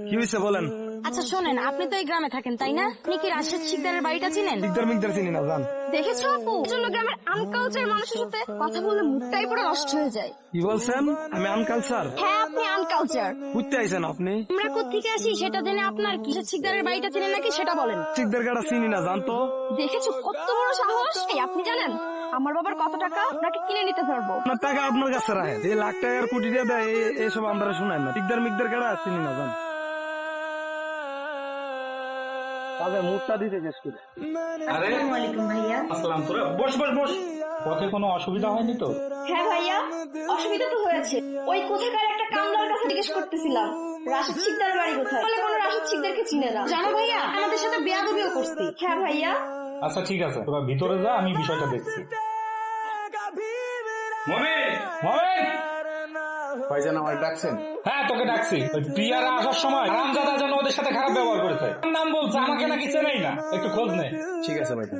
কি হয়েছে বলেন? আচ্ছা শোনেন, আপনি তো এই গ্রামে থাকেন তাই না? আপনি কি রাশেদ শিকদারের বাড়িটা চিনেন? শিকদার মিকদার চিনি না, জান। দেখেছো আপু, জন্য গ্রামের আনকালচার মানুষের সাথে কথা বললে মুডটাই পুরো নষ্ট হয়ে যায়। কি বলছেন? আমি আনকালচার? হ্যাঁ, আপনি আনকালচার। বুঝতে আইছেন আপনি? আমরা কোত্থেকে আসি সেটা জেনে আপনার কি রাশেদ শিকদারের বাড়িটা চিনেন নাকি সেটা বলেন। শিকদার গাড়া চিনি না, জান তো। দেখেছো কত বড় সাহস! এই আপনি জানেন আমার বাবার কত টাকা? আপনাকে কিনে নিতে পারবো। আপনার টাকা আপনার কাছে রাখে, এই লাখ টাকার কোটি টাকা দেয়, এসব আমরা শোনাই না। শিকদার মিকদার গাড়া চিনি না, জান। তাদের মুখটা দিতে শেষ করে। আসসালামু আলাইকুম ভাইয়া। আসসালাম, তোরা বস বস বস। পথে কোনো অসুবিধা হয়নি তো? হ্যাঁ ভাইয়া, অসুবিধা তো হয়েছে। ওই কোথাকার একটা কামলার কাছে জিজ্ঞেস করতেছিলাম রাশেদ শিকদারের বাড়ি কোথায়, বলে কোনো রাশেদ শিকদারকে চিনে না। জানো ভাইয়া, আমাদের সাথে বেয়াদবিও করছি। হ্যাঁ ভাইয়া। আচ্ছা ঠিক আছে, তোরা ভিতরে যা, আমি বিষয়টা দেখছি। মমিন, মমিন। ভাইজান আমার ডাকছেন? হ্যাঁ তোকে ডাকছি। ওই প্রিয়ারা আসার সময় রামজাদা যেন ওদের সাথে খারাপ ব্যবহার করেছে। নাম বলছে, আমাকে নাকি চেনেই না। একটু খোঁজ নে। ঠিক আছে ভাইজান।